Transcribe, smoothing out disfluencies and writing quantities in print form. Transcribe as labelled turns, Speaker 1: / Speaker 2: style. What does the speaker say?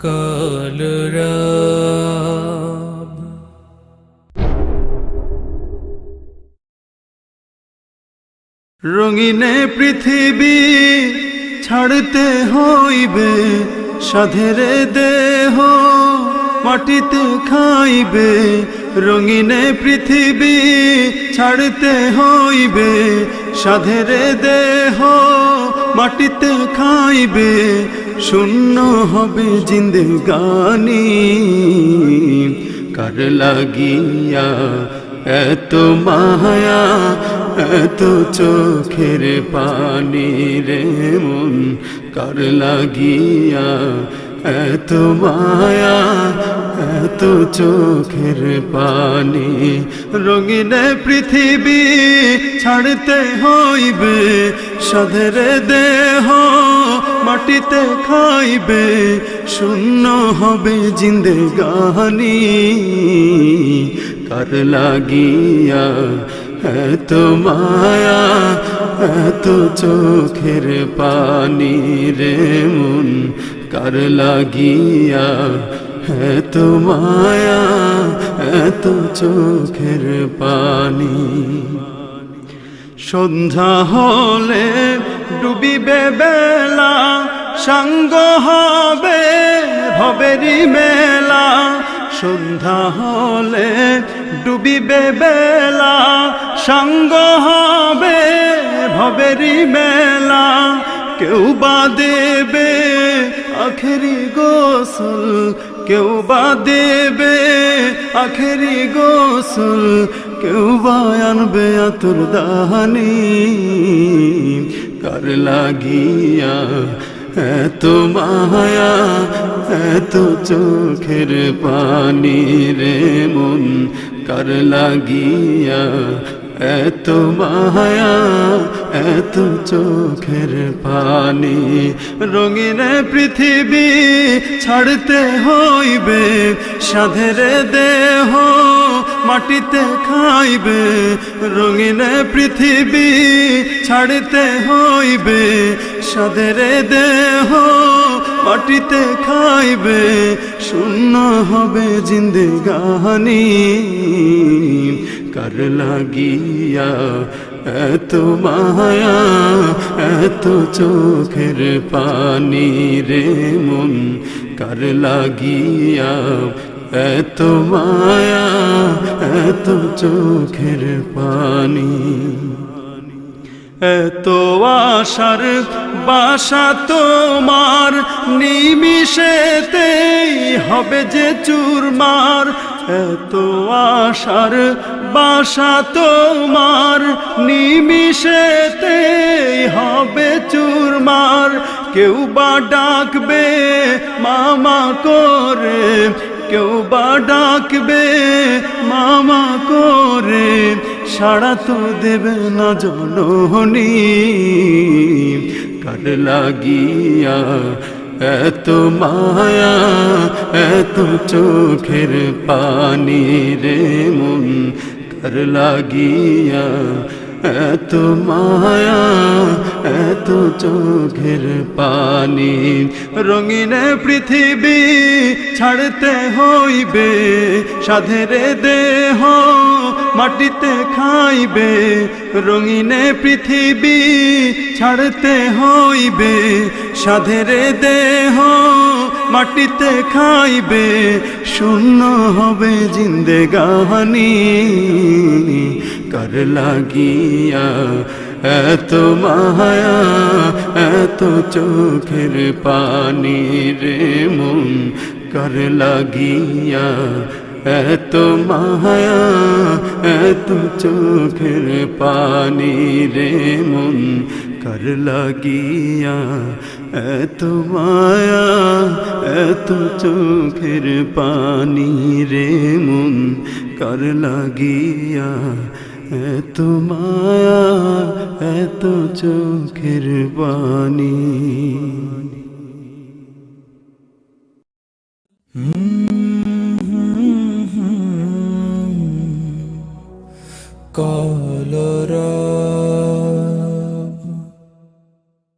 Speaker 1: কালরাব
Speaker 2: রঙিনে পৃথিবী ছাড়তে হইবে, সাধের দেহ মাটিতে খাইবে। রঙিনে পৃথিবী ছাড়তে হইবে, সাধের দেহ মাটিতে খাইবে। শূন্য হবে জিন্দেগানি, কার লাগিয়া এত মায়া, এত চোখের পানি রে মন, কার লাগিয়া এত মায়া, এত চোখের পানি। রঙিনে পৃথিবী ছাড়তে হইবে, সাধের দেহ মাটিতে খাইবে। শূন্য হবে জিন্দেগানি, কার লাগিয়া এত মায়া, এত চোখের পানি রে মন, কার লাগিয়া এত মায়া, এত চোখের পানি। সন্ধ্যা হলে ডুবিবে বেলা, সাঙ্গ হবে ভবেরি মেলা। সন্ধ্যা হলে ডুবিবে বেলা, সাঙ্গ হবে ভবেরি মেলা। কেউ বা দেবে আখেরি গোসল, কেউ বা দেবে আখেরি গোসল, কেউ বা আনবে আতর দাহানি। কার লাগিয়া এত মায়া, এত চোখের পানি রে মন, কার লাগিয়া এত মায়া, এত চোখের পানি। রঙিনে পৃথিবী ছাড়তে হইবে, সাধের দেহ মাটিতে খাইবে। রঙিনে পৃথিবী ছাড়তে হইবে, সাধের দেহ মাটিতে খাইবে। শূন্য হবে জিন্দেগানি, কার লাগিয়া এত মায়া, এত চোখের পানি রে মন, কার লাগিয়া এত মায়া, এত চোখের পানি। এত আশার বাসা তোমার, নিমিষেতেই হবে যে চুরমার। এত আশার বাসা তোমার, নিমিষেতেই হবে চুরমার। কেউ বা ডাকবে মামা করে, কেউ বা ডাকবে মামা করে, সাড়া তো দেবে না জননী। কার লাগিয়া এত মায়া, এত চোখের পানি রে মন, কার লাগিয়া এত মায়া, এত চোখের পানি। রঙিনে পৃথিবী ছাড়তে হইবে, সাধের দেহ মাটিতে খাইবে। রঙিনে পৃথিবী ছাড়তে হইবে, সাধের দেহ মাটিতে খাইবে। শূন্য হবে জিন্দেগানি, কার লাগিয়া এত মায়া, এত চোখের পানি রে মন, কার লাগিয়া এত মায়া, এত চোখের পানি রে মন, কার লাগিয়া এত মায়া, এত চোখের পানি রে মন, কার লাগিয়া এত মায়া, এত চোখের পানি।